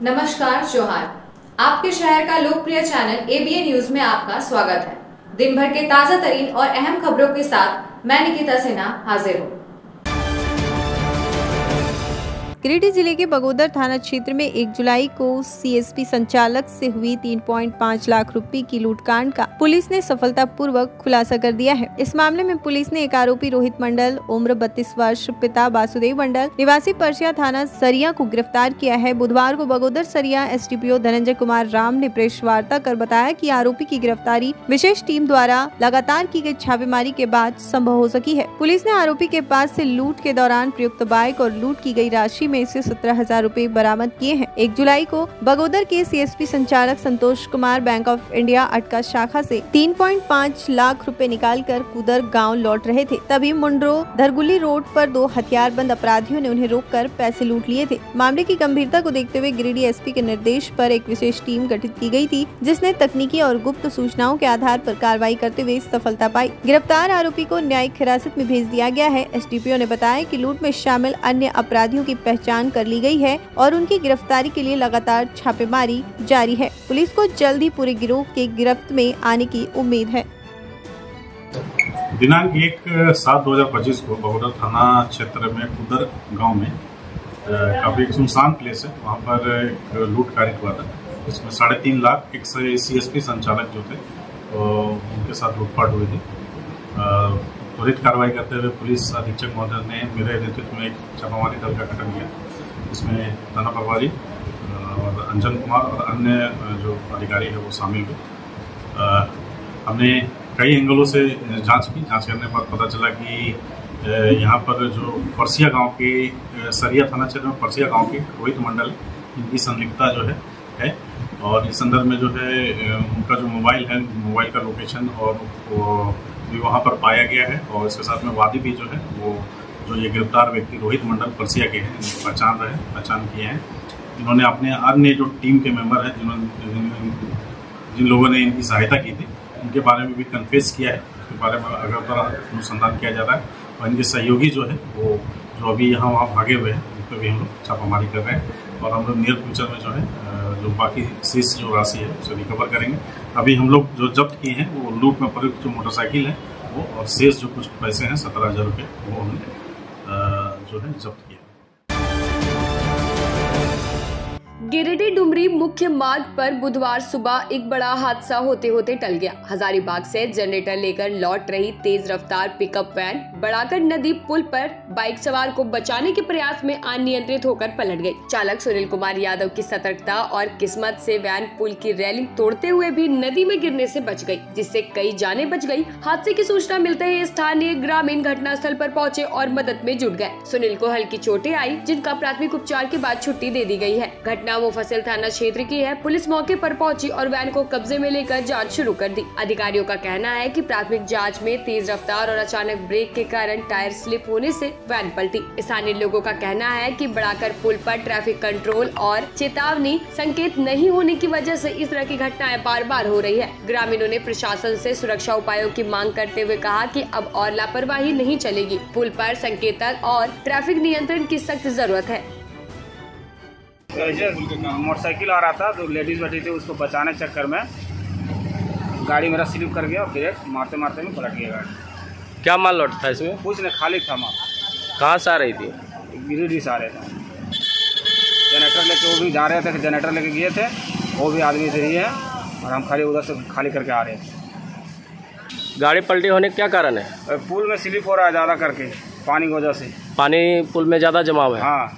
नमस्कार जोहार। आपके शहर का लोकप्रिय चैनल ABA न्यूज में आपका स्वागत है। दिन भर के ताजा तरीन और अहम खबरों के साथ मैं निकिता सिन्हा हाजिर हूँ। गिरिडीह जिले के बगोदर थाना क्षेत्र में 1 जुलाई को CSP संचालक से हुई 3.5 लाख रुपए की लूटकांड का पुलिस ने सफलतापूर्वक खुलासा कर दिया है। इस मामले में पुलिस ने एक आरोपी रोहित मंडल, उम्र 32 वर्ष, पिता वासुदेव मंडल, निवासी परसिया थाना सरिया को गिरफ्तार किया है। बुधवार को बगोदर सरिया SDPO धनंजय कुमार राम ने प्रेस वार्ता कर बताया कि आरोपी की गिरफ्तारी विशेष टीम द्वारा लगातार की गई छापेमारी के बाद संभव हो सकी है। पुलिस ने आरोपी के पास से लूट के दौरान प्रयुक्त बाइक और लूट की गई राशि में से 17,000 रुपए बरामद किए हैं। 1 जुलाई को बगोदर के CSP संचालक Santosh Kumar bank of India अटका शाखा से 3.5 लाख रुपए निकालकर कुदर गांव लौट रहे थे। तभी मुंड्रो धरगुली रोड पर 2 हथियारबंद अपराधियों ने उन्हें रोककर पैसे लूट लिए थे। मामले की गंभीरता को देखते हुए गिरिडीह SP के निर्देश पर एक विशेष टीम गठित की गई थी, जिसने तकनीकी और गुप्त सूचनाओं के आधार पर कार्रवाई करते हुए सफलता पाई। गिरफ्तार आरोपी को न्यायिक हिरासत में भेज दिया गया है। SDPO ने बताया कि लूट में शामिल अन्य अपराधियों की पहचान कर ली गई है और उनकी गिरफ्तारी के लिए लगातार छापेमारी जारी है। पुलिस को जल्द ही पूरे गिरोह के गिरफ्त में आने की उम्मीद है। दिनांक 1/7/2025 को बगोदर थाना क्षेत्र में कुदर गांव में काफी एक सुनसान प्लेस है, वहां पर एक लूट कार्य हुआ था। इसमें 3.5 लाख एक CSP संचालक जो थे उनके साथ लूटपाट हुई थी। त्वरित कार्रवाई करते हुए पुलिस अधीक्षक महोदय ने मेरे नेतृत्व में एक छापामारी दल का गठन किया। इसमें थाना प्रभारी और अंजन कुमार और अन्य जो अधिकारी है वो शामिल हुए। हमने कई एंगलों से जांच की। जांच करने के बाद पता चला कि यहाँ पर जो परसिया गांव के सरिया थाना क्षेत्र में परसिया गांव के रोहित मंडल, इनकी संलिप्तता जो है और इस संदर्भ में जो है उनका जो मोबाइल है, मोबाइल का लोकेशन और भी वहाँ पर पाया गया है। और इसके साथ में वादी भी जो है वो जो ये गिरफ्तार व्यक्ति रोहित मंडल परसिया के हैं, पहचान किए हैं। इन्होंने अपने अन्य जो टीम के मेंबर हैं जिन लोगों ने इनकी सहायता की थी, उनके बारे में भी कन्फेस किया है। उसके बारे में अगर अनुसंधान किया जा रहा है और इनके सहयोगी जो है वो जो अभी यहाँ वहाँ भागे हुए हैं, उन पर भी हम लोग छापामारी कर रहे हैं और हम लोग नियर फ्यूचर में जो है जो बाकी शेष जो राशि है उसे रिकवर करेंगे। अभी हम लोग जो जब्त किए हैं वो लूट में प्रयुक्त जो मोटरसाइकिल है वो और शेष जो कुछ पैसे हैं 17,000 रुपये वो हमने जो है जब्त किया। गिरिडीह डुमरी मुख्य मार्ग पर बुधवार सुबह एक बड़ा हादसा होते होते टल गया। हजारीबाग से जनरेटर लेकर लौट रही तेज रफ्तार पिकअप वैन बढ़ाकर नदी पुल पर बाइक सवार को बचाने के प्रयास में अनियंत्रित होकर पलट गई। चालक सुनील कुमार यादव की सतर्कता और किस्मत से वैन पुल की रेलिंग तोड़ते हुए भी नदी में गिरने से बच गई, जिससे कई जानें बच गई। हादसे की सूचना मिलते ही स्थानीय ग्रामीण घटनास्थल पर पहुंचे और मदद में जुट गए। सुनील को हल्की चोटें आई, जिनका प्राथमिक उपचार के बाद छुट्टी दे दी गई है। घटना मुफस्सिल थाना क्षेत्र की है। पुलिस मौके पर पहुंची और वैन को कब्जे में लेकर जांच शुरू कर दी। अधिकारियों का कहना है कि प्राथमिक जांच में तेज रफ्तार और अचानक ब्रेक के कारण टायर स्लिप होने से वैन पलटी। स्थानीय लोगों का कहना है कि बढ़ाकर पुल पर ट्रैफिक कंट्रोल और चेतावनी संकेत नहीं होने की वजह से इस तरह की घटनाएं बार बार हो रही है। ग्रामीणों ने प्रशासन से सुरक्षा उपायों की मांग करते हुए कहा कि अब और लापरवाही नहीं चलेगी। पुल पर संकेतक और ट्रैफिक नियंत्रण की सख्त जरूरत है। मोटरसाइकिल आ रहा था, तो लेडीज बैठी थी, उसको बचाने चक्कर में गाड़ी मेरा स्लिप कर गया और ब्रेक मारते मारते में पलट गया गाड़ी। क्या माल लौट था इसमें? कुछ नहीं, खाली था माल। कहाँ से आ रही थी? गिरिडीह से आ रहे थे। जनरेटर लेके वो भी जा रहे थे, जनरेटर लेके गए थे, वो भी आदमी से ही है और हम खाली उधर से खाली करके आ रहे थे। गाड़ी पलटी होने का क्या कारण है? पुल में स्लिप हो रहा है ज़्यादा करके, पानी की वजह से। पानी पुल में ज़्यादा जमाव है? हाँ।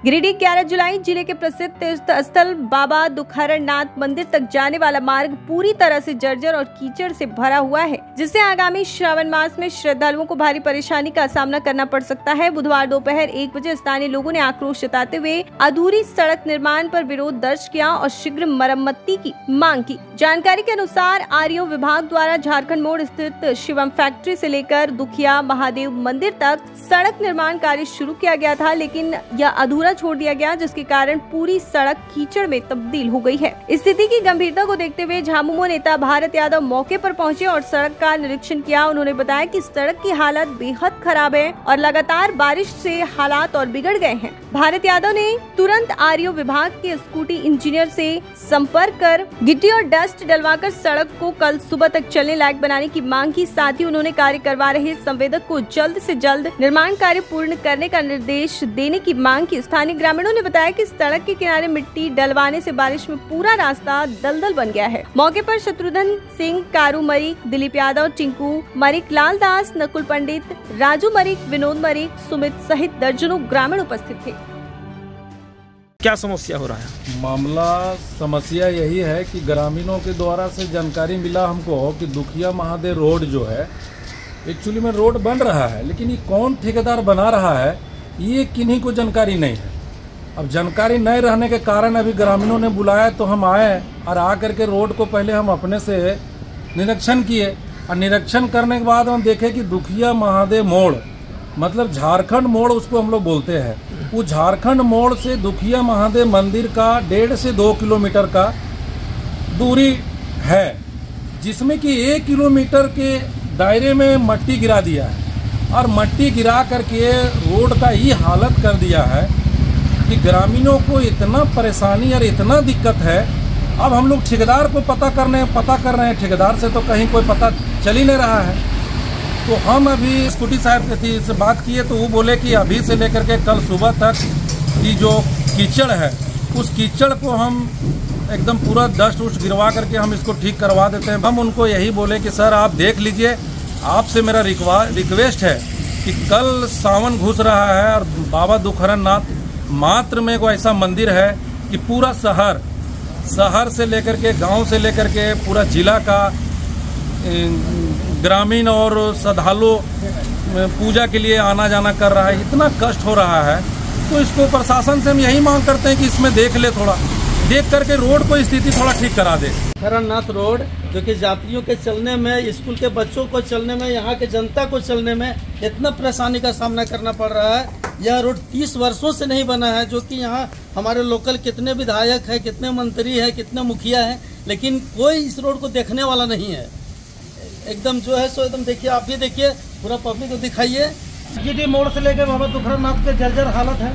गिरिडीह 11 जुलाई जिले के प्रसिद्ध तीर्थ स्थल बाबा दुखहरनाथ मंदिर तक जाने वाला मार्ग पूरी तरह से जर्जर और कीचड़ से भरा हुआ है, जिससे आगामी श्रावण मास में श्रद्धालुओं को भारी परेशानी का सामना करना पड़ सकता है। बुधवार दोपहर 1 बजे स्थानीय लोगों ने आक्रोश जताते हुए अधूरी सड़क निर्माण पर विरोध दर्ज किया और शीघ्र मरम्मती की मांग की। जानकारी के अनुसार आरटीओ विभाग द्वारा झारखंड मोड़ स्थित शिवम फैक्ट्री से लेकर दुखिया महादेव मंदिर तक सड़क निर्माण कार्य शुरू किया गया था, लेकिन यह अधूरा अधूरा छोड़ दिया गया, जिसके कारण पूरी सड़क कीचड़ में तब्दील हो गई है। स्थिति की गंभीरता को देखते हुए झामुमो नेता भारत यादव मौके पर पहुंचे और सड़क का निरीक्षण किया। उन्होंने बताया कि सड़क की हालत बेहद खराब है और लगातार बारिश से हालात और बिगड़ गए हैं। भारत यादव ने तुरंत आरईओ विभाग के स्कूटी इंजीनियर से संपर्क कर गिट्टी और डस्ट डलवाकर सड़क को कल सुबह तक चलने लायक बनाने की मांग की। साथ ही उन्होंने कार्य करवा रहे संवेदक को जल्द से जल्द निर्माण कार्य पूर्ण करने का निर्देश देने की मांग की। स्थानीय ग्रामीणों ने बताया कि सड़क के किनारे मिट्टी डलवाने से बारिश में पूरा रास्ता दलदल बन गया है। मौके पर शत्रुघ्न सिंह, कारू मरिक, दिलीप यादव, टिंकू मरिक, लाल दास, नकुल पंडित, राजू मरिक, विनोद मरिक, सुमित सहित दर्जनों ग्रामीण उपस्थित थे। क्या समस्या हो रहा है? मामला समस्या यही है कि ग्रामीणों के द्वारा से जानकारी मिला हमको कि दुखिया महादेव रोड जो है एक्चुअली में रोड बन रहा है, लेकिन ये कौन ठेकेदार बना रहा है ये किन्हीं को जानकारी नहीं है। अब जानकारी नहीं रहने के कारण अभी ग्रामीणों ने बुलाया तो हम आए और आकर के रोड को पहले हम अपने से निरीक्षण किए और निरीक्षण करने के बाद हम देखे कि दुखिया महादेव मोड़ मतलब झारखंड मोड़ उसको हम लोग बोलते हैं, वो झारखंड मोड़ से दुखिया महादेव मंदिर का 1.5 से 2 किलोमीटर का दूरी है, जिसमें कि 1 किलोमीटर के दायरे में मट्टी गिरा दिया है और मट्टी गिरा करके रोड का ये हालत कर दिया है कि ग्रामीणों को इतना परेशानी और इतना दिक्कत है। अब हम लोग ठेकेदार को पता कर रहे हैं, ठेकेदार से तो कहीं कोई पता चल ही नहीं रहा है। तो हम अभी स्कूटी साहब से बात किए तो वो बोले कि अभी से लेकर के कल सुबह तक की जो कीचड़ है उस कीचड़ को हम एकदम पूरा डस्ट उस्ट गिरवा करके हम इसको ठीक करवा देते हैं। हम उनको यही बोले कि सर आप देख लीजिए, आपसे मेरा रिक्वेस्ट है कि कल सावन घुस रहा है और बाबा दुखहरण नाथ मात्र में कोई ऐसा मंदिर है कि पूरा शहर से लेकर के गांव से लेकर के पूरा जिला का ग्रामीण और श्रद्धालु पूजा के लिए आना जाना कर रहा है। इतना कष्ट हो रहा है तो इसको प्रशासन से हम यही मांग करते हैं कि इसमें देख ले, थोड़ा देख करके रोड को स्थिति थोड़ा ठीक करा दे। खरनाथ रोड जो कि यात्रियों के चलने में, स्कूल के बच्चों को चलने में, यहाँ के जनता को चलने में इतना परेशानी का सामना करना पड़ रहा है। यह रोड 30 वर्षों से नहीं बना है, जो कि यहाँ हमारे लोकल कितने विधायक है, कितने मंत्री है, कितने मुखिया है, लेकिन कोई इस रोड को देखने वाला नहीं है। एकदम जो है सो एकदम देखिए, आप भी देखिए, पूरा पब्लिक को दिखाइए। जीडी मोड़ से लेकर बाबा दुखहरण नाथ के जर्जर हालत है।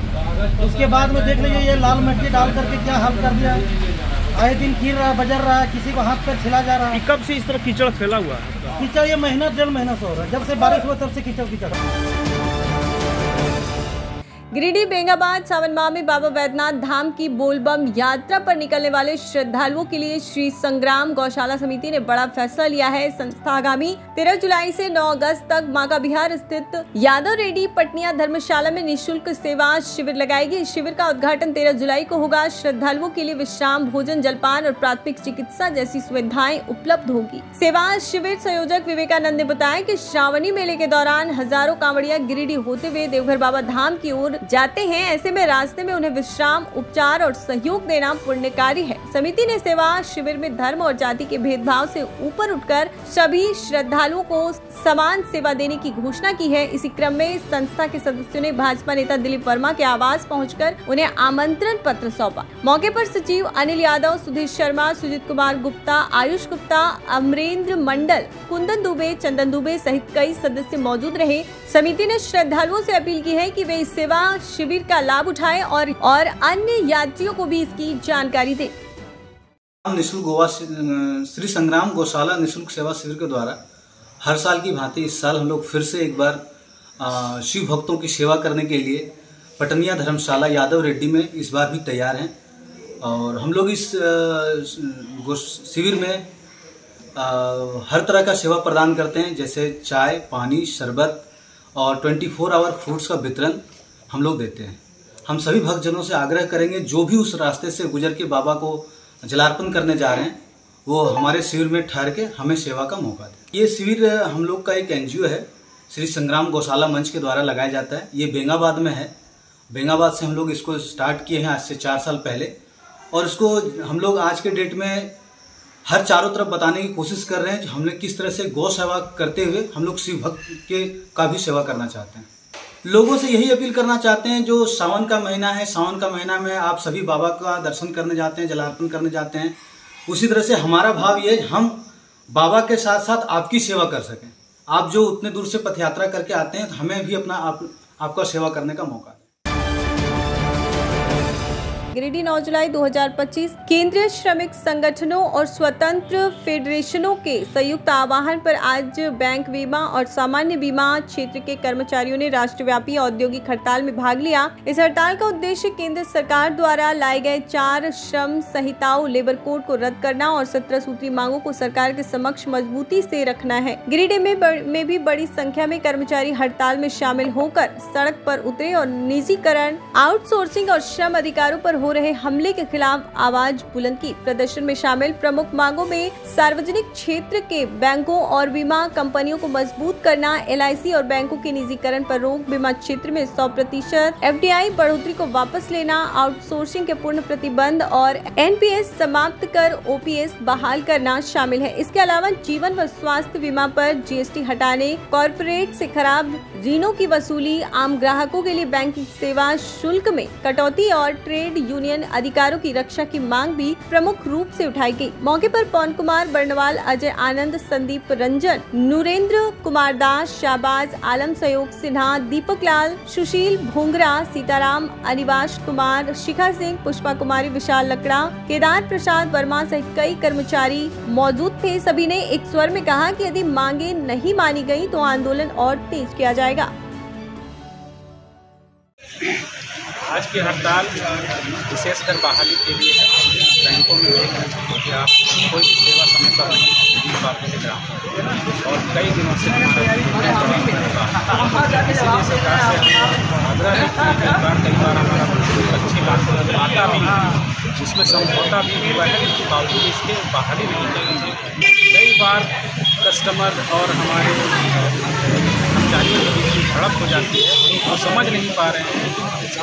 उसके बाद में देख लीजिए ये लाल मिट्टी डाल करके क्या हाल कर दिया है। आए दिन गिर रहा है, बजर रहा है, किसी को हाथ पर छिला जा रहा है। कब से इस तरह कीचड़ फैला हुआ है? कीचड़ ये महीना 1.5 महीना से हो रहा है, जब से बारिश हुआ तब से कीचड़। गिरिडीह बेंगाबाद सावन माह में बाबा वैद्यनाथ धाम की बोलबम यात्रा पर निकलने वाले श्रद्धालुओं के लिए श्री संग्राम गौशाला समिति ने बड़ा फैसला लिया है। संस्था आगामी 13 जुलाई से 9 अगस्त तक माका बिहार स्थित यादव रेड्डी पटनिया धर्मशाला में निःशुल्क सेवा शिविर लगाएगी। इस शिविर का उद्घाटन 13 जुलाई को होगा। श्रद्धालुओं के लिए विश्राम, भोजन, जलपान और प्राथमिक चिकित्सा जैसी सुविधाएं उपलब्ध होगी। सेवा शिविर संयोजक विवेकानंद ने बताया कि श्रावणी मेले के दौरान हजारों कांवड़िया गिरिडीह होते हुए देवघर बाबा धाम की ओर जाते हैं। ऐसे में रास्ते में उन्हें विश्राम, उपचार और सहयोग देना पुण्य कार्य है। समिति ने सेवा शिविर में धर्म और जाति के भेदभाव से ऊपर उठकर सभी श्रद्धालुओं को समान सेवा देने की घोषणा की है। इसी क्रम में संस्था के सदस्यों ने भाजपा नेता दिलीप वर्मा के आवास पहुंचकर उन्हें आमंत्रण पत्र सौंपा। मौके पर सचिव अनिल यादव, सुधीर शर्मा, सुजीत कुमार गुप्ता, आयुष गुप्ता, अमरेंद्र मंडल, कुंदन दुबे, चंदन दुबे सहित कई सदस्य मौजूद रहे। समिति ने श्रद्धालुओं से अपील की है कि वे इस सेवा शिविर का लाभ उठाएं और अन्य यात्रियों को भी इसकी जानकारी दें। निःशुल्क श्री संग्राम गौशाला निःशुल्क सेवा शिविर के द्वारा हर साल की भांति इस साल हम लोग फिर से एक बार शिव भक्तों की सेवा करने के लिए पटनिया धर्मशाला यादव रेड्डी में इस बार भी तैयार हैं। और हम लोग इस शिविर में हर तरह का सेवा प्रदान करते हैं, जैसे चाय, पानी, शरबत और 24 आवर फ्रूट्स का वितरण हम लोग देते हैं। हम सभी भक्तजनों से आग्रह करेंगे जो भी उस रास्ते से गुजर के बाबा को जलार्पण करने जा रहे हैं वो हमारे शिविर में ठहर के हमें सेवा का मौका दें। ये शिविर हम लोग का एक NGO है, श्री संग्राम गौशाला मंच के द्वारा लगाया जाता है। ये बेंगाबाद में है। बेंगाबाद से हम लोग इसको स्टार्ट किए हैं आज से 4 साल पहले, और इसको हम लोग आज के डेट में हर चारों तरफ बताने की कोशिश कर रहे हैं कि हमने किस तरह से गौ सेवा करते हुए हम लोग शिव भक्त का भी सेवा करना चाहते हैं। लोगों से यही अपील करना चाहते हैं, जो सावन का महीना है, सावन का महीना में आप सभी बाबा का दर्शन करने जाते हैं, जलार्पण करने जाते हैं, उसी तरह से हमारा भाव ये हम बाबा के साथ साथ आपकी सेवा कर सकें। आप जो उतने दूर से पथ यात्रा करके आते हैं, तो हमें भी अपना आपका सेवा करने का मौका दें। गिरिडीह 9 जुलाई 2025 केंद्रीय श्रमिक संगठनों और स्वतंत्र फेडरेशनों के संयुक्त आह्वान पर आज बैंक बीमा और सामान्य बीमा क्षेत्र के कर्मचारियों ने राष्ट्रव्यापी औद्योगिक हड़ताल में भाग लिया। इस हड़ताल का उद्देश्य केंद्र सरकार द्वारा लाए गए 4 श्रम संहिताओं लेबर कोड को रद्द करना और 17 सूत्री मांगों को सरकार के समक्ष मजबूती से रखना है। गिरिडीह में भी बड़ी संख्या में कर्मचारी हड़ताल में शामिल होकर सड़क पर उतरे और निजीकरण, आउटसोर्सिंग और श्रम अधिकारों पर हो रहे हमले के खिलाफ आवाज बुलंद की। प्रदर्शन में शामिल प्रमुख मांगों में सार्वजनिक क्षेत्र के बैंकों और बीमा कंपनियों को मजबूत करना, LIC और बैंकों के निजीकरण पर रोक, बीमा क्षेत्र में 100% FDI बढ़ोतरी को वापस लेना, आउटसोर्सिंग के पूर्ण प्रतिबंध और NPS समाप्त कर OPS बहाल करना शामिल है। इसके अलावा जीवन व स्वास्थ्य बीमा पर GST हटाने, कॉर्पोरेट से खराब ऋणों की वसूली, आम ग्राहकों के लिए बैंकिंग सेवा शुल्क में कटौती और ट्रेड यूनियन अधिकारों की रक्षा की मांग भी प्रमुख रूप से उठाई गई। मौके पर पवन कुमार बर्नवाल, अजय आनंद, संदीप रंजन, नूरेंद्र कुमार दास, शाहबाज आलम, सहयोग सिन्हा, दीपक लाल, सुशील भोंगरा, सीताराम, अनिवाश कुमार, शिखा सिंह, पुष्पा कुमारी, विशाल लकड़ा, केदार प्रसाद वर्मा सहित कई कर्मचारी मौजूद थे। सभी ने एक स्वर में कहा कि यदि मांगे नहीं मानी गयी तो आंदोलन और तेज किया जाएगा। आज की हड़ताल विशेषकर बहाली के लिए है। बैंकों में कि आप कोई भी सेवा समय पर नहीं पाते हैं और कई दिनों से इसीलिए सरकार से आग्रह है कि कई बार हमारा अच्छी बात आता भी है, जिसमें समझौता भी हुआ है, लेकिन बावजूद इसके बहाली नहीं की। कई बार कस्टमर और हमारे कर्मचारियों के बीच झड़प हो जाती है और समझ नहीं पा रहे हैं इस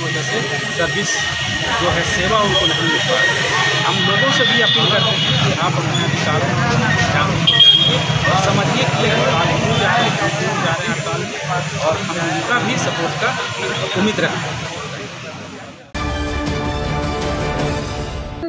वजह से सर्विस जो है सेवा उनको नहीं मिल पा रही है। हम लोगों से भी अपील करते हैं कि आप अपने अधिकारों को समझिए कि हड़ताल क्यों जा रहे हैं हड़ताल में, और हम उनका भी सपोर्ट का उम्मीद रखते हैं।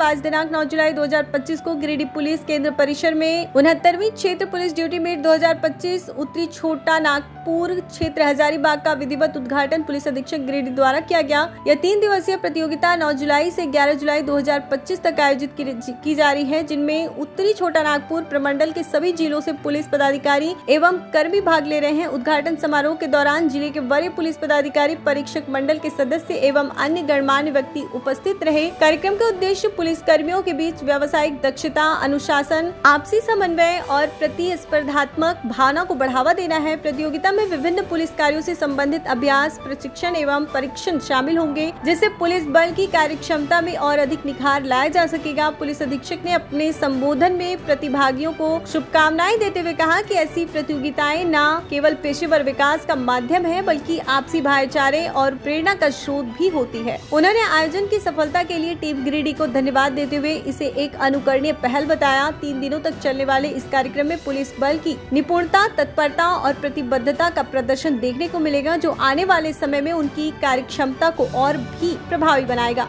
आज दिनांक 9 जुलाई 2025 को गिरिडीह पुलिस केंद्र परिसर में 69वीं क्षेत्र पुलिस ड्यूटी मीट 2025 उत्तरी छोटा नागपुर क्षेत्र हजारीबाग का विधिवत उद्घाटन पुलिस अधीक्षक गिरिडीह द्वारा किया गया। यह 3 दिवसीय प्रतियोगिता 9 जुलाई से 11 जुलाई 2025 तक आयोजित की जा रही है, जिनमें उत्तरी छोटा नागपुर प्रमंडल के सभी जिलों से पुलिस पदाधिकारी एवं कर्मी भाग ले रहे हैं। उद्घाटन समारोह के दौरान जिले के वरीय पुलिस पदाधिकारी, परीक्षक मंडल के सदस्य एवं अन्य गणमान्य व्यक्ति उपस्थित रहे। कार्यक्रम का उद्देश्य पुलिस कर्मियों के बीच व्यावसायिक दक्षता, अनुशासन, आपसी समन्वय और प्रतिस्पर्धात्मक भावना को बढ़ावा देना है। प्रतियोगिता में विभिन्न पुलिस कार्यों से संबंधित अभ्यास, प्रशिक्षण एवं परीक्षण शामिल होंगे, जिससे पुलिस बल की कार्यक्षमता में और अधिक निखार लाया जा सकेगा। पुलिस अधीक्षक ने अपने संबोधन में प्रतिभागियों को शुभकामनाएं देते हुए कहा कि ऐसी प्रतियोगिताएं न केवल पेशेवर विकास का माध्यम है, बल्कि आपसी भाईचारे और प्रेरणा का स्रोत भी होती है। उन्होंने आयोजन की सफलता के लिए टीम गिरिडीह को धन्यवाद देते हुए इसे एक अनुकरणीय पहल बताया। 3 दिनों तक चलने वाले इस कार्यक्रम में पुलिस बल की निपुणता, तत्परता और प्रतिबद्धता का प्रदर्शन देखने को मिलेगा, जो आने वाले समय में उनकी कार्यक्षमता को और भी प्रभावी बनाएगा।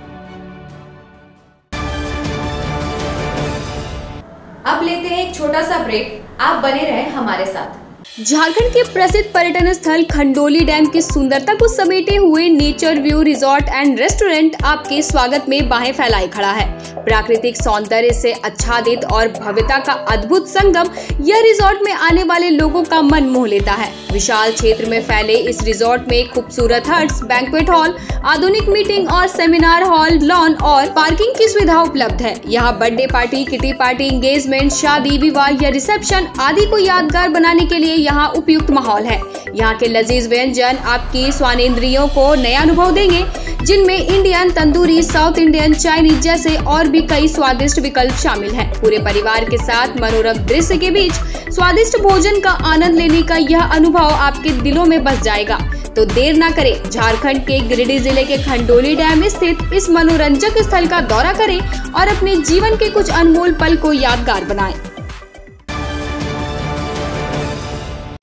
अब लेते हैं एक छोटा सा ब्रेक, आप बने रहें हमारे साथ। झारखंड के प्रसिद्ध पर्यटन स्थल खंडोली डैम की सुंदरता को समेटे हुए nature view resort and restaurant आपके स्वागत में बाहें फैलाए खड़ा है। प्राकृतिक सौंदर्य से आच्छादित और भव्यता का अद्भुत संगम यह रिजॉर्ट में आने वाले लोगों का मन मोह लेता है। विशाल क्षेत्र में फैले इस रिजॉर्ट में खूबसूरत हट्स, बैंक्वेट हॉल, आधुनिक मीटिंग और सेमिनार हॉल, लॉन और पार्किंग की सुविधा उपलब्ध है। यहाँ birthday party, kitty party, engagement, शादी, विवाह या रिसेप्शन आदि को यादगार बनाने के लिए यहाँ उपयुक्त माहौल है। यहाँ के लजीज व्यंजन आपकी स्वानेंद्रियों को नया अनुभव देंगे, जिनमें Indian, tandoori, south Indian, Chinese जैसे और भी कई स्वादिष्ट विकल्प शामिल हैं। पूरे परिवार के साथ मनोरम दृश्य के बीच स्वादिष्ट भोजन का आनंद लेने का यह अनुभव आपके दिलों में बस जाएगा। तो देर ना करें, झारखंड के गिरिडीह जिले के खंडोली डैम स्थित इस मनोरंजक स्थल का दौरा करें और अपने जीवन के कुछ अनमोल पल को यादगार बनाएं।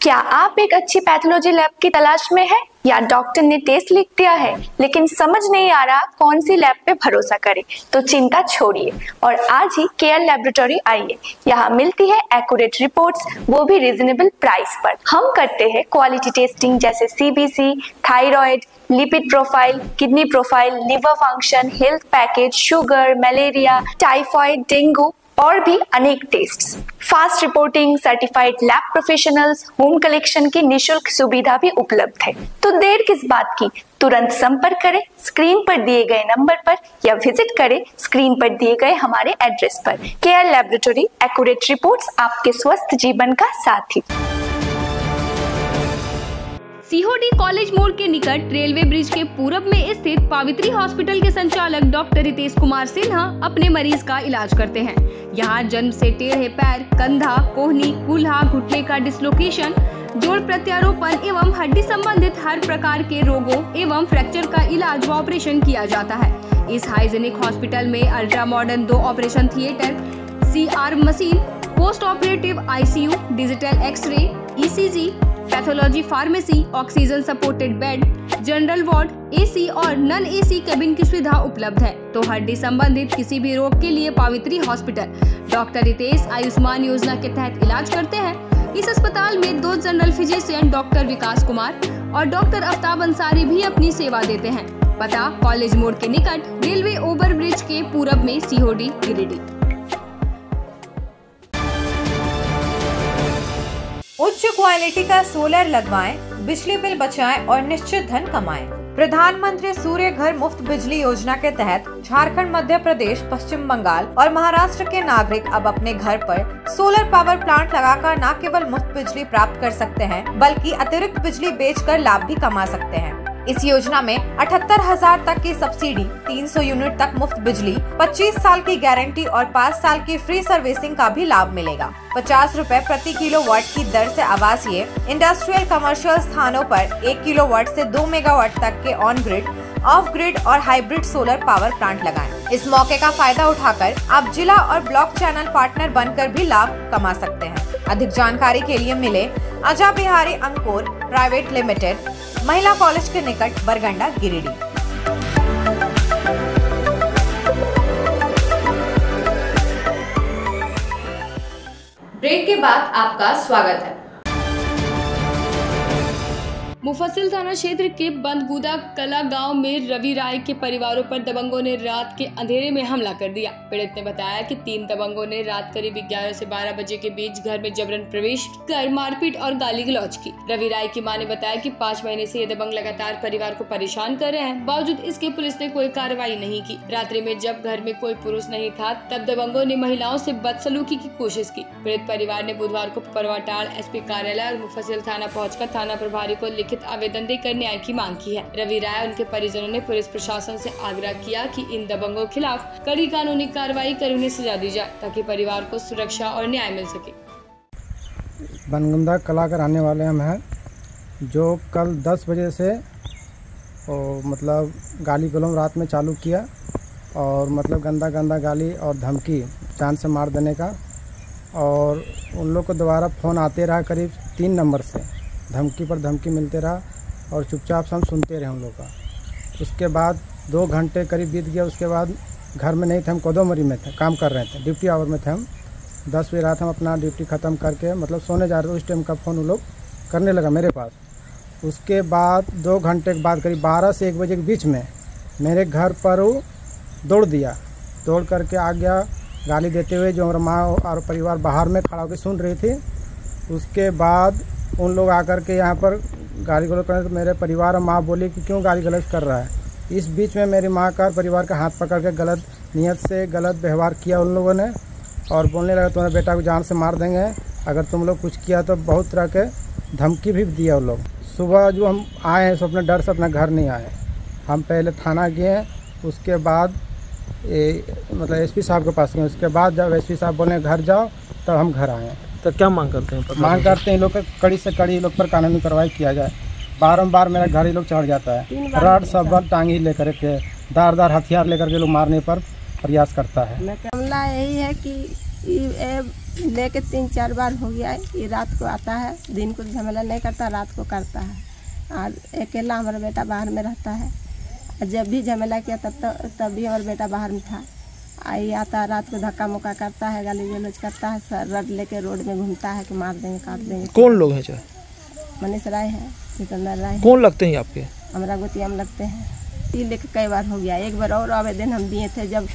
क्या आप एक अच्छी पैथोलॉजी लैब की तलाश में हैं या डॉक्टर ने टेस्ट लिख दिया है लेकिन समझ नहीं आ रहा कौन सी लैब पे भरोसा करें, तो चिंता छोड़िए और आज ही केयर लैबोरेटरी आइए। यहाँ मिलती है एक्यूरेट रिपोर्ट्स, वो भी रीजनेबल प्राइस पर। हम करते हैं क्वालिटी टेस्टिंग जैसे CBC, thyroid, lipid profile, kidney profile, liver function, health package, sugar, malaria, typhoid, dengue और भी अनेक tests. Fast reporting, certified lab professionals, home collection की निशुल्क सुविधा भी उपलब्ध है। तो देर किस बात की, तुरंत संपर्क करें स्क्रीन पर दिए गए नंबर पर या विजिट करें स्क्रीन पर दिए गए हमारे एड्रेस पर। केयर लैबोरेटरी, एक्यूरेट रिपोर्ट्स, आपके स्वस्थ जीवन का साथी। सीहोडी कॉलेज मोड़ के निकट रेलवे ब्रिज के पूरब में स्थित पावित्री हॉस्पिटल के संचालक डॉक्टर रितेश कुमार सिन्हा अपने मरीज का इलाज करते हैं। यहाँ जन्म से टेढ़े पैर, कंधा, कोहनी, कूल्हा, घुटने का डिसलोकेशन, जोड़ प्रत्यारोपण एवं हड्डी संबंधित हर प्रकार के रोगों एवं फ्रैक्चर का इलाज व ऑपरेशन किया जाता है। इस हाइजेनिक हॉस्पिटल में ultra modern 2 operation theatre, CR machine, post operative ICU, digital x ray, ECG, pathology pharmacy, oxygen supported bed, general ward, AC और नॉन AC केबिन की सुविधा उपलब्ध है। तो हड्डी संबंधित किसी भी रोग के लिए पावित्री हॉस्पिटल डॉक्टर रितेश आयुष्मान योजना के तहत इलाज करते हैं। इस अस्पताल में 2 जनरल फिजिशियन डॉक्टर विकास कुमार और डॉक्टर आफ्ताब अंसारी भी अपनी सेवा देते हैं। पता कॉलेज मोड़ के निकट रेलवे ओवर ब्रिज के पूरब में, सीहोडी, गिरिडीह। उच्च क्वालिटी का सोलर लगवाएं, बिजली बिल बचाएं और निश्चित धन कमाएं। प्रधानमंत्री सूर्य घर मुफ्त बिजली योजना के तहत झारखंड, मध्य प्रदेश, पश्चिम बंगाल और महाराष्ट्र के नागरिक अब अपने घर पर सोलर पावर प्लांट लगाकर न केवल मुफ्त बिजली प्राप्त कर सकते हैं बल्कि अतिरिक्त बिजली बेचकर लाभ भी कमा सकते हैं। इस योजना में 78,000 तक की सब्सिडी, 300 यूनिट तक मुफ्त बिजली, 25 साल की गारंटी और 5 साल की फ्री सर्विसिंग का भी लाभ मिलेगा। 50 रुपए प्रति किलोवाट की दर से आवासीय, इंडस्ट्रियल, कमर्शियल स्थानों पर 1 किलोवाट से 2 मेगावाट तक के ऑन ग्रिड, ऑफ ग्रिड और हाइब्रिड सोलर पावर प्लांट लगाएं। इस मौके का फायदा उठाकर आप जिला और ब्लॉक चैनल पार्टनर बनकर भी लाभ कमा सकते हैं। अधिक जानकारी के लिए मिले अजा बिहारी अंकुर प्राइवेट लिमिटेड, महिला कॉलेज के निकट, बरगंडा, गिरिडीह। ब्रेक के बाद आपका स्वागत है। मुफस्सिल थाना क्षेत्र के बंदगुदा कला गांव में रवि राय के परिवारों पर दबंगों ने रात के अंधेरे में हमला कर दिया। पीड़ित ने बताया कि 3 दबंगों ने रात करीब 11 से 12 बजे के बीच घर में जबरन प्रवेश कर मारपीट और गाली गलौज की। रवि राय की मां ने बताया कि 5 महीने से ये दबंग लगातार परिवार को परेशान कर रहे हैं, बावजूद इसके पुलिस ने कोई कार्रवाई नहीं की। रात्रि में जब घर में कोई पुरुष नहीं था तब दबंगों ने महिलाओं से बदसलूकी की कोशिश की। पीड़ित परिवार ने बुधवार को परवाटाड़ SP कार्यालय और मुफस्सिल थाना पहुँचकर थाना प्रभारी को लिखित आवेदन देकर न्याय की मांग की है। रवि राय और उनके परिजनों ने पुलिस प्रशासन से आग्रह किया कि इन दबंगों के खिलाफ कड़ी कानूनी कार्रवाई कर उन्हें सजा दी जाए ताकि परिवार को सुरक्षा और न्याय मिल सके। बनगुंदा कला का रहने वाले हम हैं, जो कल 10 बजे से मतलब गाली गलौज रात में चालू किया और मतलब गंदा गाली और धमकी जान से मार देने का, और उन लोग को दोबारा फ़ोन आते रहा करीब 3 नंबर से, धमकी पर धमकी मिलते रहा और चुपचाप से हम सुनते रहे उन लोग का। उसके बाद 2 घंटे करीब बीत गया। उसके बाद घर में नहीं थे, हम कोदोमरी में थे, काम कर रहे थे, ड्यूटी आवर में थे हम। 10 बजे रात हम अपना ड्यूटी ख़त्म करके मतलब सोने जा रहे थे, उस टाइम का फ़ोन वो लोग करने लगा मेरे पास। उसके बाद 2 घंटे के बाद करीब 12 से 1 बजे के बीच में मेरे घर पर वो दौड़ दिया, दौड़ करके आ गया गाली देते हुए, जो हमारा माँ और परिवार बाहर में खड़ा होकर सुन रही थी। उसके बाद उन लोग आकर के यहाँ पर गाली गलौज करने, तो मेरे परिवार और माँ बोली कि क्यों गाली गलौज कर रहा है। इस बीच में मेरी माँ का परिवार का हाथ पकड़ के गलत नियत से गलत व्यवहार किया उन लोगों ने, और बोलने लगा तुम्हारे बेटा को जान से मार देंगे अगर तुम लोग कुछ किया, तो बहुत तरह के धमकी भी दिया उन लोग। सुबह जो हम आए हैं सो अपने डर से अपना घर नहीं आए, हम पहले थाना गए, उसके बाद मतलब SP साहब के पास गए। उसके बाद जब SP साहब बोले घर जाओ तब हम घर आए। तो क्या मांग करते हैं? मांग करते हैं लोग कड़ी से कड़ी लोग पर कानूनी कार्रवाई किया जाए। बारंबार मेरा घर ही लोग चढ़ जाता है, रड सबल टांगी लेकर के दार हथियार लेकर के लोग मारने पर प्रयास करता है। मामला यही है कि लेके 3-4 बार हो गया है। ये रात को आता है, दिन को झमेला नहीं करता, रात को करता है। और अकेला हमारा बेटा बाहर में रहता है। जब भी झमेला किया तब भी हमारा बेटा बाहर में था। आई आता रात को धक्का मुक्का करता है, गाली गलौज करता है, रड लेके रोड में घूमता है कि मार देंगे काट देंगे। कौन लोग हैं? मनीष राय है, जितेंद्र राय। कौन लगते हैं आपके? हमारा गोतिया में लगते हैं। ये लेके कई बार हो गया। एक बार और आवेदन हम दिए थे, जब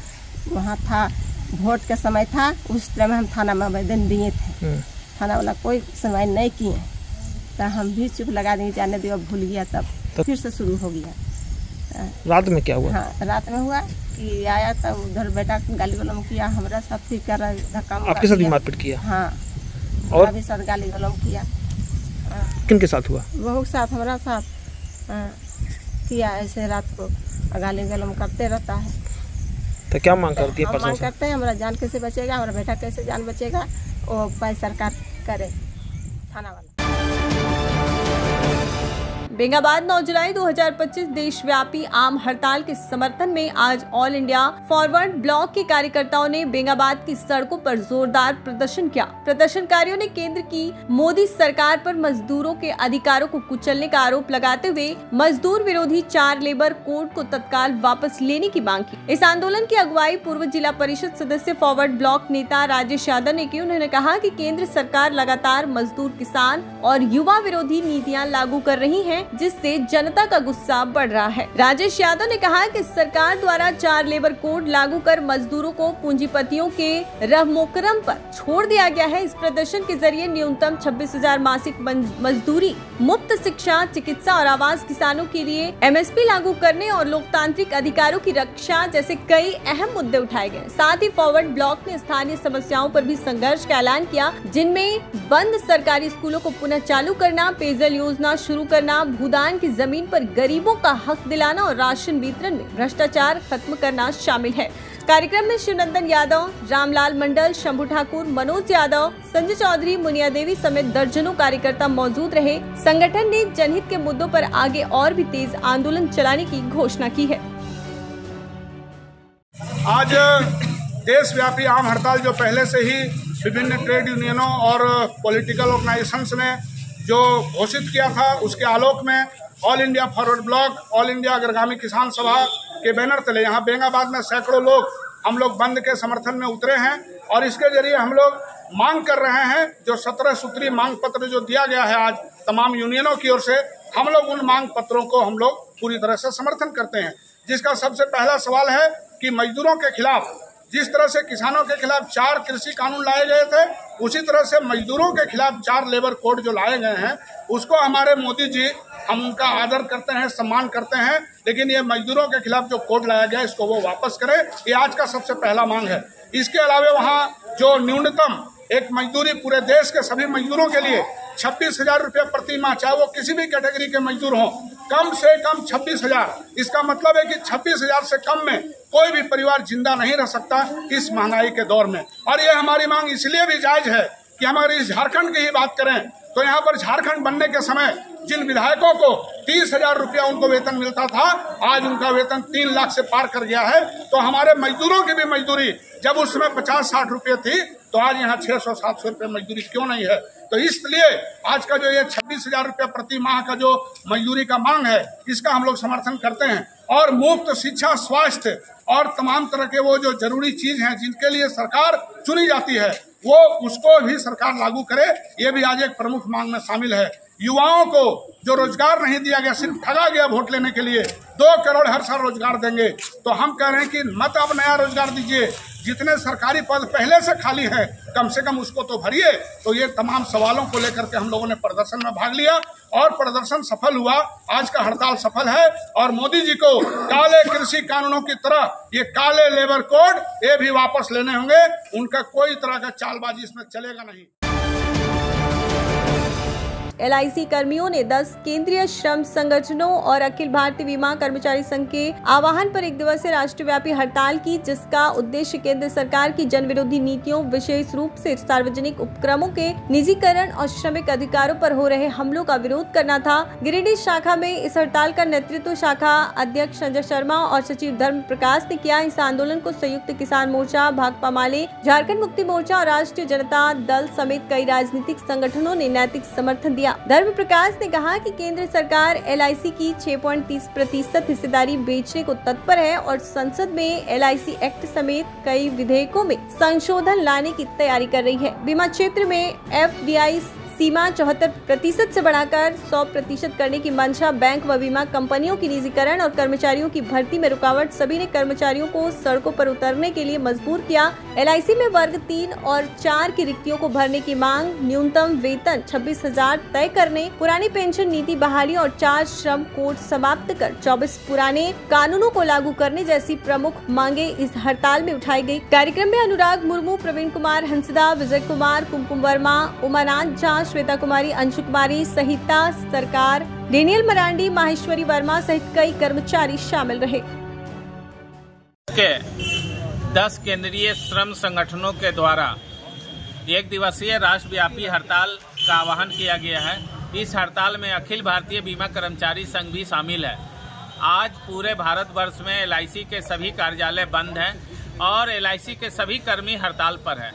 वहाँ था वोट का समय था, उस टाइम हम थाना में आवेदन दिए थे। थाना वाला कोई सुनवाई नहीं किए, तो हम भी चुप लगा देंगे, जाने दिया, भूल गया। तब फिर से शुरू हो गया। रात में क्या हुआ? हाँ, रात में हुआ कि आया तब उधर बेटा गाली गलौज किया, हमारा साथ भी कर धक्का। आपके साथ भी मारपीट किया? हाँ, और भी साथ गाली गलौज किया। किन के साथ हुआ? बहू के साथ, हमारा साथ किया। ऐसे रात को गाली गलौज करते रहता है। तो क्या मांग करती है? मांग करते हैं हमारा जान कैसे बचेगा, हमारा बेटा कैसे जान बचेगा, वो उपाय सरकार करे, थाना वाला। बेंगाबाद 9 जुलाई 2025 देशव्यापी आम हड़ताल के समर्थन में आज ऑल इंडिया फॉरवर्ड ब्लॉक के कार्यकर्ताओं ने बेंगाबाद की सड़कों पर जोरदार प्रदर्शन किया। प्रदर्शनकारियों ने केंद्र की मोदी सरकार पर मजदूरों के अधिकारों को कुचलने का आरोप लगाते हुए मजदूर विरोधी 4 लेबर कोड को तत्काल वापस लेने की मांग की। इस आंदोलन की अगुवाई पूर्व जिला परिषद सदस्य फॉरवर्ड ब्लॉक नेता राजेश यादव ने की। उन्होंने कहा कि केंद्र सरकार लगातार मजदूर, किसान और युवा विरोधी नीतियां लागू कर रही है, जिससे जनता का गुस्सा बढ़ रहा है। राजेश यादव ने कहा कि सरकार द्वारा 4 लेबर कोड लागू कर मजदूरों को पूंजीपतियों के रहमोकरम पर छोड़ दिया गया है। इस प्रदर्शन के जरिए न्यूनतम 26,000 मासिक मजदूरी, मुफ्त शिक्षा, चिकित्सा और आवास, किसानों के लिए MSP लागू करने और लोकतांत्रिक अधिकारों की रक्षा जैसे कई अहम मुद्दे उठाए गए। साथ ही फॉरवर्ड ब्लॉक ने स्थानीय समस्याओं पर भी संघर्ष का ऐलान किया, जिनमें बंद सरकारी स्कूलों को पुनः चालू करना, पेयजल योजना शुरू करना, भूदान की जमीन पर गरीबों का हक दिलाना और राशन वितरण में भ्रष्टाचार खत्म करना शामिल है। कार्यक्रम में शिवनंदन यादव, रामलाल मंडल, शंभू ठाकुर, मनोज यादव, संजय चौधरी, मुनिया देवी समेत दर्जनों कार्यकर्ता मौजूद रहे। संगठन ने जनहित के मुद्दों पर आगे और भी तेज आंदोलन चलाने की घोषणा की है। आज देशव्यापी आम हड़ताल जो पहले से ही विभिन्न ट्रेड यूनियनों और पॉलिटिकल ऑर्गेनाइजेशंस ने जो घोषित किया था, उसके आलोक में all India forward block, all India अग्रगामी किसान सभा के बैनर तले यहाँ बेंगाबाद में सैकड़ों लोग हम लोग बंद के समर्थन में उतरे हैं। और इसके जरिए हम लोग मांग कर रहे हैं, जो 17 सूत्री मांग पत्र जो दिया गया है आज तमाम यूनियनों की ओर से, हम लोग उन मांग पत्रों को हम लोग पूरी तरह से समर्थन करते हैं। जिसका सबसे पहला सवाल है कि मजदूरों के खिलाफ जिस तरह से किसानों के खिलाफ 4 कृषि कानून लाए गए थे, उसी तरह से मजदूरों के खिलाफ 4 लेबर कोड जो लाए गए हैं, उसको हमारे मोदी जी, हम उनका आदर करते हैं, सम्मान करते हैं, लेकिन ये मजदूरों के खिलाफ जो कोड लाया गया इसको वो वापस करें, ये आज का सबसे पहला मांग है। इसके अलावा वहाँ जो न्यूनतम एक मजदूरी पूरे देश के सभी मजदूरों के लिए 26,000 रुपये प्रति माह, चाहे वो किसी भी कैटेगरी के मजदूर हों, कम से कम 26,000। इसका मतलब है कि 26,000 से कम में कोई भी परिवार जिंदा नहीं रह सकता इस महंगाई के दौर में। और ये हमारी मांग इसलिए भी जायज है कि हम अगर इस झारखंड की ही बात करें तो यहाँ पर झारखंड बनने के समय जिन विधायकों को 30,000 रुपया उनको वेतन मिलता था, आज उनका वेतन 3 लाख से पार कर गया है। तो हमारे मजदूरों की भी मजदूरी जब उस समय 50-60 रुपये थी, तो आज यहाँ 600-700 रुपये मजदूरी क्यों नहीं है। तो इसलिए आज का जो ये 26,000 रुपये प्रति माह का जो मजदूरी का मांग है, इसका हम लोग समर्थन करते हैं। और मुफ्त शिक्षा, स्वास्थ्य और तमाम तरह के वो जो जरूरी चीज हैं जिनके लिए सरकार चुनी जाती है, वो उसको भी सरकार लागू करे, ये भी आज एक प्रमुख मांग में शामिल है। युवाओं को जो रोजगार नहीं दिया गया, सिर्फ ठगा गया वोट लेने के लिए, 2 करोड़ हर साल रोजगार देंगे, तो हम कह रहे हैं कि मत अब नया रोजगार दीजिए, जितने सरकारी पद पहले से खाली है कम से कम उसको तो भरिए। तो ये तमाम सवालों को लेकर के हम लोगों ने प्रदर्शन में भाग लिया और प्रदर्शन सफल हुआ। आज का हड़ताल सफल है और मोदी जी को काले कृषि कानूनों की तरह ये काले लेबर कोड ये भी वापस लेने होंगे। उनका कोई तरह का चालबाजी इसमें चलेगा नहीं। LIC कर्मियों ने 10 केंद्रीय श्रम संगठनों और अखिल भारतीय बीमा कर्मचारी संघ के आह्वान पर 1 दिवसीय राष्ट्रव्यापी हड़ताल की, जिसका उद्देश्य केंद्र सरकार की जन विरोधी नीतियों, विशेष रूप से सार्वजनिक उपक्रमों के निजीकरण और श्रमिक अधिकारों पर हो रहे हमलों का विरोध करना था। गिरिडीह शाखा में इस हड़ताल का नेतृत्व शाखा अध्यक्ष संजय शर्मा और सचिव धर्म प्रकाश ने किया। इस आंदोलन को संयुक्त किसान मोर्चा, भाकपा माले, झारखंड मुक्ति मोर्चा और राष्ट्रीय जनता दल समेत कई राजनीतिक संगठनों ने नैतिक समर्थन दिया। धर्म प्रकाश ने कहा कि केंद्र सरकार LIC की 6.30% हिस्सेदारी बेचने को तत्पर है और संसद में LIC एक्ट समेत कई विधेयकों में संशोधन लाने की तैयारी कर रही है। बीमा क्षेत्र में FDI सीमा 74% से बढ़ाकर 100% करने की मंशा, बैंक व बीमा कंपनियों की निजीकरण और कर्मचारियों की भर्ती में रुकावट, सभी ने कर्मचारियों को सड़कों पर उतरने के लिए मजबूर किया। LIC में वर्ग 3 और 4 की रिक्तियों को भरने की मांग, न्यूनतम वेतन 26,000 तय करने, पुरानी पेंशन नीति बहाली और 4 श्रम कोड समाप्त कर 24 पुराने कानूनों को लागू करने जैसी प्रमुख मांगे इस हड़ताल में उठाई गयी। कार्यक्रम में अनुराग मुर्मू, प्रवीण कुमार हंसदा, विजय कुमार, कुमकुम वर्मा, उमानाथ झा, श्वेता कुमारी, अंशु कुमारी, सहिता सरकार, डेनियल मरांडी, माहेश्वरी वर्मा सहित कई कर्मचारी शामिल रहे। 10 केंद्रीय श्रम संगठनों के द्वारा 1 दिवसीय राष्ट्रव्यापी हड़ताल का आह्वान किया गया है। इस हड़ताल में अखिल भारतीय बीमा कर्मचारी संघ भी शामिल है। आज पूरे भारतवर्ष में LIC के सभी कार्यालय बंद हैं और LIC के सभी कर्मी हड़ताल पर हैं।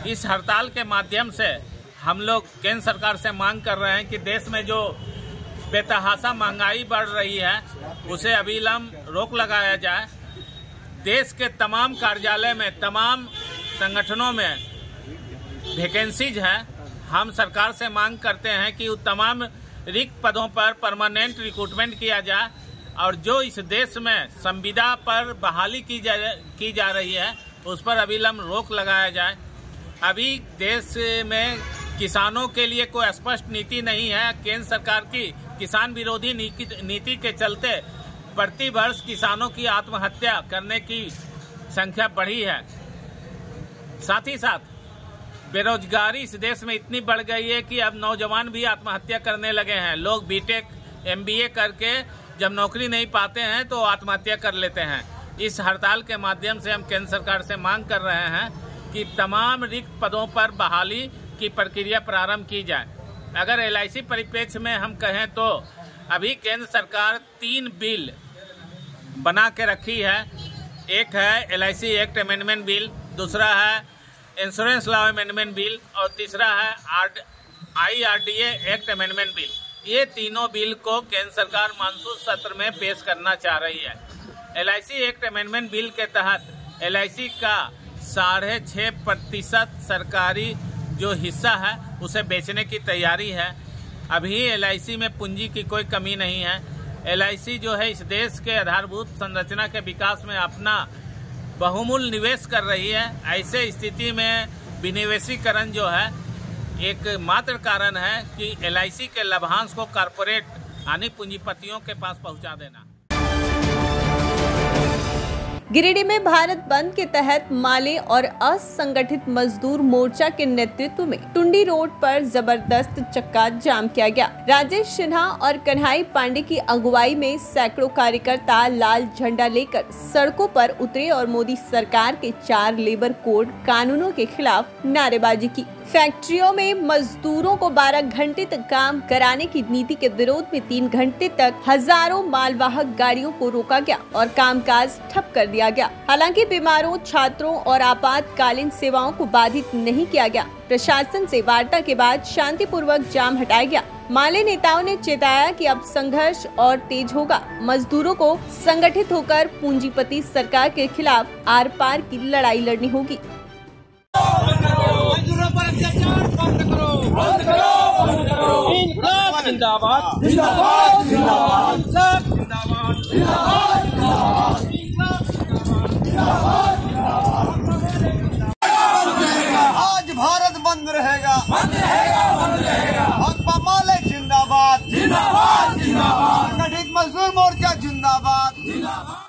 इस हड़ताल के माध्यम से हम लोग केंद्र सरकार से मांग कर रहे हैं कि देश में जो बेतहाशा महंगाई बढ़ रही है उसे अविलंब रोक लगाया जाए। देश के तमाम कार्यालय में, तमाम संगठनों में वैकेंसीज हैं। हम सरकार से मांग करते हैं कि उन तमाम रिक्त पदों पर परमानेंट रिक्रूटमेंट किया जाए और जो इस देश में संविदा पर बहाली की जा रही है उस पर अविलंब रोक लगाया जाए। अभी देश में किसानों के लिए कोई स्पष्ट नीति नहीं है। केंद्र सरकार की किसान विरोधी नीति के चलते प्रति वर्ष किसानों की आत्महत्या करने की संख्या बढ़ी है। साथ ही साथ बेरोजगारी इस देश में इतनी बढ़ गई है कि अब नौजवान भी आत्महत्या करने लगे हैं। लोग BTech MBA करके जब नौकरी नहीं पाते हैं तो आत्महत्या कर लेते हैं। इस हड़ताल के माध्यम से हम केंद्र सरकार से मांग कर रहे हैं कि तमाम रिक्त पदों पर बहाली की प्रक्रिया प्रारंभ की जाए। अगर LIC परिप्रेक्ष्य में हम कहें तो अभी केंद्र सरकार 3 बिल बना के रखी है। एक है LIC एक्ट अमेंडमेंट बिल, दूसरा है इंश्योरेंस लॉ अमेंडमेंट बिल और तीसरा है IRDA एक्ट अमेंडमेंट बिल। ये तीनों बिल को केंद्र सरकार मानसून सत्र में पेश करना चाह रही है। LIC एक्ट अमेंडमेंट बिल के तहत LIC का 6.5% सरकारी जो हिस्सा है उसे बेचने की तैयारी है। अभी LIC में पूंजी की कोई कमी नहीं है। LIC जो है इस देश के आधारभूत संरचना के विकास में अपना बहुमूल्य निवेश कर रही है। ऐसे स्थिति में विनिवेशीकरण जो है एक मात्र कारण है कि LIC के लाभांश को कारपोरेट यानी पूंजीपतियों के पास पहुंचा देना। गिरिडीह में भारत बंद के तहत माले और असंगठित मजदूर मोर्चा के नेतृत्व में टुंडी रोड पर जबरदस्त चक्का जाम किया गया। राजेश सिन्हा और कन्हई पांडे की अगुवाई में सैकड़ों कार्यकर्ता लाल झंडा लेकर सड़कों पर उतरे और मोदी सरकार के 4 लेबर कोड कानूनों के खिलाफ नारेबाजी की। फैक्ट्रियों में मजदूरों को 12 घंटे तक काम कराने की नीति के विरोध में 3 घंटे तक हजारों मालवाहक गाड़ियों को रोका गया और कामकाज ठप कर दिया गया। हालांकि बीमारों, छात्रों और आपातकालीन सेवाओं को बाधित नहीं किया गया। प्रशासन से वार्ता के बाद शांतिपूर्वक जाम हटाया गया। माले नेताओं ने चेताया कि अब संघर्ष और तेज होगा। मजदूरों को संगठित होकर पूंजीपति सरकार के खिलाफ आर पार की लड़ाई लड़नी होगी। मजदूरों पर अत्याचार बंद करो, बंद करो, बंद करो। इंकलाब जिंदाबाद, जिंदाबाद, जिंदाबाद, जिंदाबाद, जिंदाबाद, जिंदाबाद, जिंदाबाद। आज भारत बंद रहेगा, बंद रहेगा, बंद रहेगा। भाकपा माले जिंदाबाद, जिंदाबाद, जिंदाबाद। संगठित मजदूर मोर्चा जिंदाबाद, जिंदाबाद।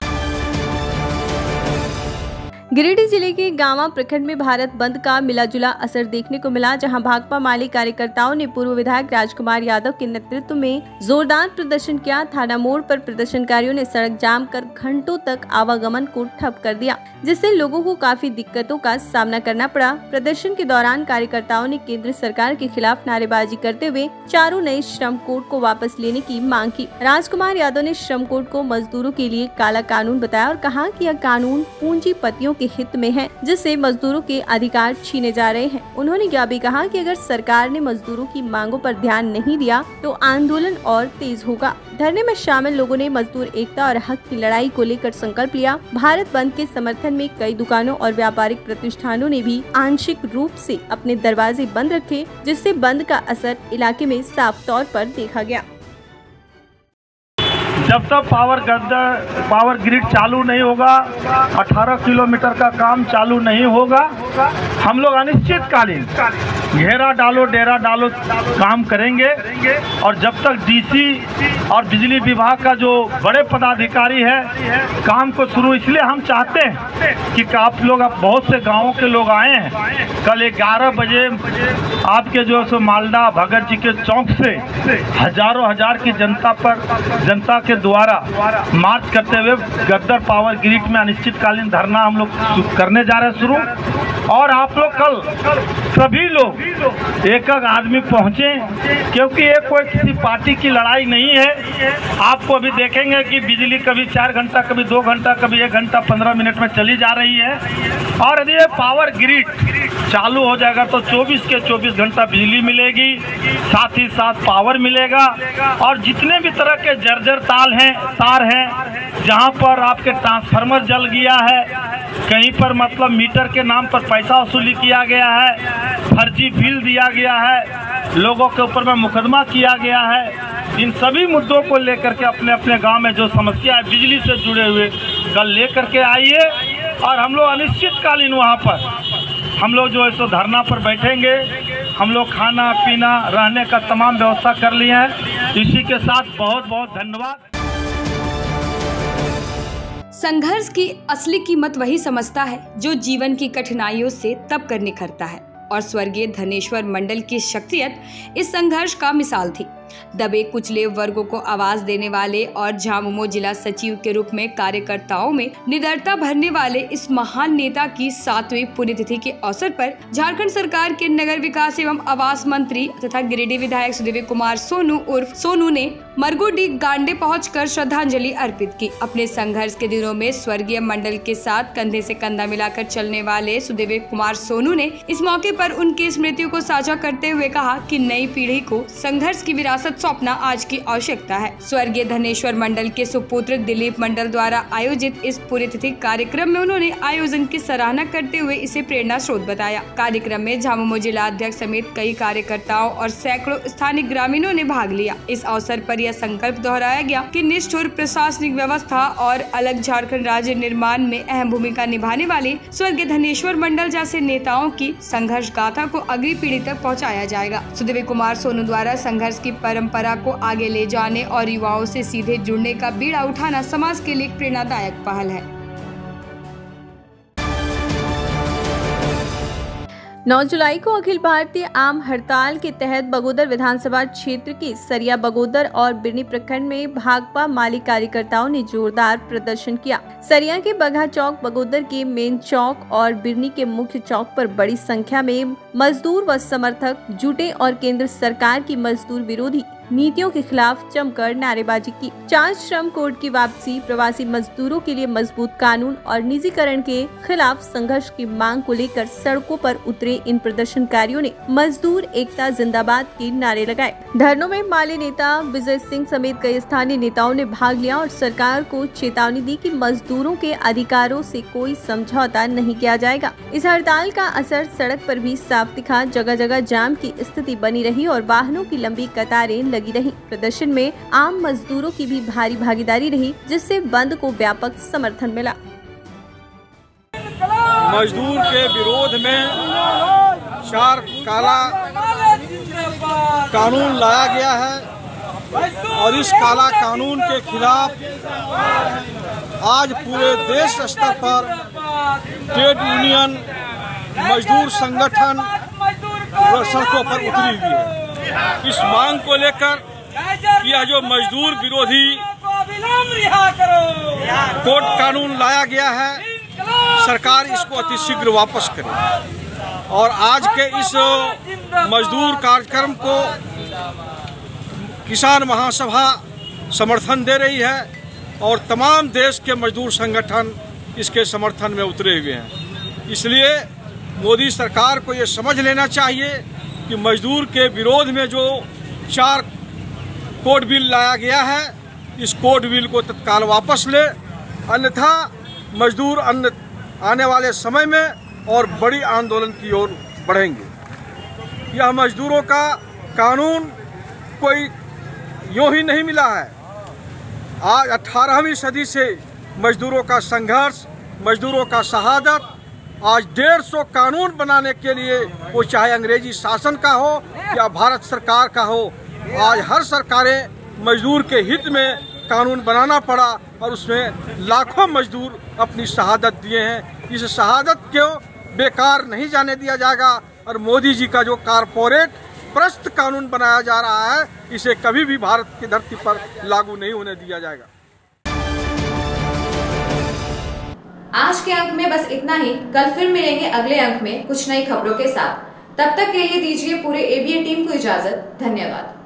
गिरिडीह जिले के गांवा प्रखंड में भारत बंद का मिलाजुला असर देखने को मिला, जहां भाकपा माले कार्यकर्ताओं ने पूर्व विधायक राजकुमार यादव के नेतृत्व में जोरदार प्रदर्शन किया। थाना मोड़ पर प्रदर्शनकारियों ने सड़क जाम कर घंटों तक आवागमन को ठप कर दिया, जिससे लोगों को काफी दिक्कतों का सामना करना पड़ा। प्रदर्शन के दौरान कार्यकर्ताओं ने केंद्र सरकार के खिलाफ नारेबाजी करते हुए 4 नए श्रम कोड को वापस लेने की मांग की। राजकुमार यादव ने श्रम कोड को मजदूरों के लिए काला कानून बताया और कहा कि यह कानून पूंजीपतियों के हित में है, जिससे मजदूरों के अधिकार छीने जा रहे हैं। उन्होंने यह भी कहा कि अगर सरकार ने मजदूरों की मांगों पर ध्यान नहीं दिया तो आंदोलन और तेज होगा। धरने में शामिल लोगों ने मजदूर एकता और हक की लड़ाई को लेकर संकल्प लिया। भारत बंद के समर्थन में कई दुकानों और व्यापारिक प्रतिष्ठानों ने भी आंशिक रूप से अपने दरवाजे बंद रखे, जिससे बंद का असर इलाके में साफ तौर पर देखा गया। जब तक पावर ग्रिड चालू नहीं होगा, 18 किलोमीटर का काम चालू नहीं होगा, हम लोग अनिश्चितकालीन घेरा डालो डेरा डालो काम करेंगे। और जब तक डीसी और बिजली विभाग का जो बड़े पदाधिकारी है काम को शुरू, इसलिए हम चाहते हैं कि आप लोग, अब बहुत से गांवों के लोग आए हैं, कल 11 बजे आपके जो सो मालदा भगत जी के चौक से हजार की जनता के द्वारा मार्च करते हुए गद्दर पावर ग्रिड में अनिश्चितकालीन धरना हम लोग करने जा रहे हैं शुरू। और आप लोग कल सभी लोग एक आदमी पहुंचे, क्योंकि ये कोई किसी पार्टी की लड़ाई नहीं है। आपको अभी देखेंगे कि बिजली कभी 4 घंटा, कभी 2 घंटा, कभी 1 घंटा 15 मिनट में चली जा रही है। और यदि ये पावर ग्रिड चालू हो जाएगा तो 24 के 24 घंटा बिजली मिलेगी, साथ ही साथ पावर मिलेगा। और जितने भी तरह के जर्जर तार हैं, जहां पर आपके ट्रांसफार्मर जल गया है, कहीं पर मतलब मीटर के नाम पर पैसा वसूली किया गया है, फर्जी बिल दिया गया है, लोगों के ऊपर में मुकदमा किया गया है, इन सभी मुद्दों को लेकर के अपने अपने गांव में जो समस्या है बिजली से जुड़े हुए कल लेकर के आइए। और हम लोग अनिश्चितकालीन वहां पर हम लोग जो है सो धरना पर बैठेंगे। हम लोग खाना पीना रहने का तमाम व्यवस्था कर लिए हैं। इसी के साथ बहुत बहुत धन्यवाद। संघर्ष की असली कीमत वही समझता है जो जीवन की कठिनाइयों से तब कर निखरता है, और स्वर्गीय धनेश्वर मंडल की शख्सियत इस संघर्ष का मिसाल थी। दबे कुचले वर्गों को आवाज देने वाले और झामुमो जिला सचिव के रूप में कार्यकर्ताओं में निडरता भरने वाले इस महान नेता की 7वीं पुण्यतिथि के अवसर पर झारखंड सरकार के नगर विकास एवं आवास मंत्री तथा गिरिडीह विधायक सुदेवी कुमार सोनू उर्फ सोनू ने मरगोडी गांडे पहुंचकर श्रद्धांजलि अर्पित की। अपने संघर्ष के दिनों में स्वर्गीय मंडल के साथ कंधे से कंधा मिलाकर चलने वाले सुदेवी कुमार सोनू ने इस मौके पर उनकी स्मृतियों को साझा करते हुए कहा कि नई पीढ़ी को संघर्ष की विरासत सौंपना आज की आवश्यकता है। स्वर्गीय धनेश्वर मंडल के सुपुत्र दिलीप मंडल द्वारा आयोजित इस पुण्यतिथि कार्यक्रम में उन्होंने आयोजन की सराहना करते हुए इसे प्रेरणा स्रोत बताया। कार्यक्रम में झामुमो जिला अध्यक्ष समेत कई कार्यकर्ताओं और सैकड़ों स्थानीय ग्रामीणों ने भाग लिया। इस अवसर पर यह संकल्प दोहराया गया कि निष्ठुर प्रशासनिक व्यवस्था और अलग झारखंड राज्य निर्माण में अहम भूमिका निभाने वाले स्वर्गीय धनेश्वर मंडल जैसे नेताओं की संघर्ष गाथा को अगली पीढ़ी तक पहुँचाया जाएगा। सुदेवी कुमार सोनू द्वारा संघर्ष की परंपरा को आगे ले जाने और युवाओं से सीधे जुड़ने का बीड़ा उठाना समाज के लिए एक प्रेरणादायक पहल है। 9 जुलाई को अखिल भारतीय आम हड़ताल के तहत बगोदर विधानसभा क्षेत्र के सरिया बगोदर और बिरनी प्रखंड में भाकपा माली कार्यकर्ताओं ने जोरदार प्रदर्शन किया। सरिया के बगहा चौक, बगोदर के मेन चौक और बिरनी के मुख्य चौक पर बड़ी संख्या में मजदूर व समर्थक जुटे और केंद्र सरकार की मजदूर विरोधी नीतियों के खिलाफ जमकर नारेबाजी की। 4 श्रम कोड की वापसी, प्रवासी मजदूरों के लिए मजबूत कानून और निजीकरण के खिलाफ संघर्ष की मांग को लेकर सड़कों पर उतरे इन प्रदर्शनकारियों ने मजदूर एकता जिंदाबाद के नारे लगाए। धरनों में माले नेता विजय सिंह समेत कई स्थानीय नेताओं ने भाग लिया और सरकार को चेतावनी दी कि मजदूरों के अधिकारों से कोई समझौता नहीं किया जाएगा। इस हड़ताल का असर सड़क पर भी साफ दिखा। जगह जगह जाम की स्थिति बनी रही और वाहनों की लंबी कतारें लगी रही। प्रदर्शन में आम मजदूरों की भी भारी भागीदारी रही, जिससे बंद को व्यापक समर्थन मिला। मजदूर के विरोध में 4 काला कानून लाया गया है और इस काला कानून के खिलाफ आज पूरे देश स्तर पर ट्रेड यूनियन, मजदूर संगठन सड़कों पर उतरी हुई है इस मांग को लेकर कि यह जो मजदूर विरोधी कोड कानून लाया गया है, सरकार इसको अतिशीघ्र वापस करे। और आज के इस मजदूर कार्यक्रम को किसान महासभा समर्थन दे रही है और तमाम देश के मजदूर संगठन इसके समर्थन में उतरे हुए हैं। इसलिए मोदी सरकार को ये समझ लेना चाहिए कि मजदूर के विरोध में जो 4 कोड बिल लाया गया है, इस कोड बिल को तत्काल वापस ले, अन्यथा मजदूर आने वाले समय में और बड़ी आंदोलन की ओर बढ़ेंगे। यह मजदूरों का कानून कोई यूं ही नहीं मिला है। आज 18वीं सदी से मजदूरों का संघर्ष, मजदूरों का शहादत, आज 150 कानून बनाने के लिए, वो चाहे अंग्रेजी शासन का हो या भारत सरकार का हो, आज हर सरकारें मजदूर के हित में कानून बनाना पड़ा और उसमें लाखों मजदूर अपनी शहादत दिए हैं। इस शहादत को बेकार नहीं जाने दिया जाएगा और मोदी जी का जो कारपोरेट प्रस्त कानून बनाया जा रहा है, इसे कभी भी भारत की धरती पर लागू नहीं होने दिया जाएगा। आज के अंक में बस इतना ही। कल फिर मिलेंगे अगले अंक में कुछ नई खबरों के साथ। तब तक के लिए दीजिए पूरे ABN टीम को इजाजत। धन्यवाद।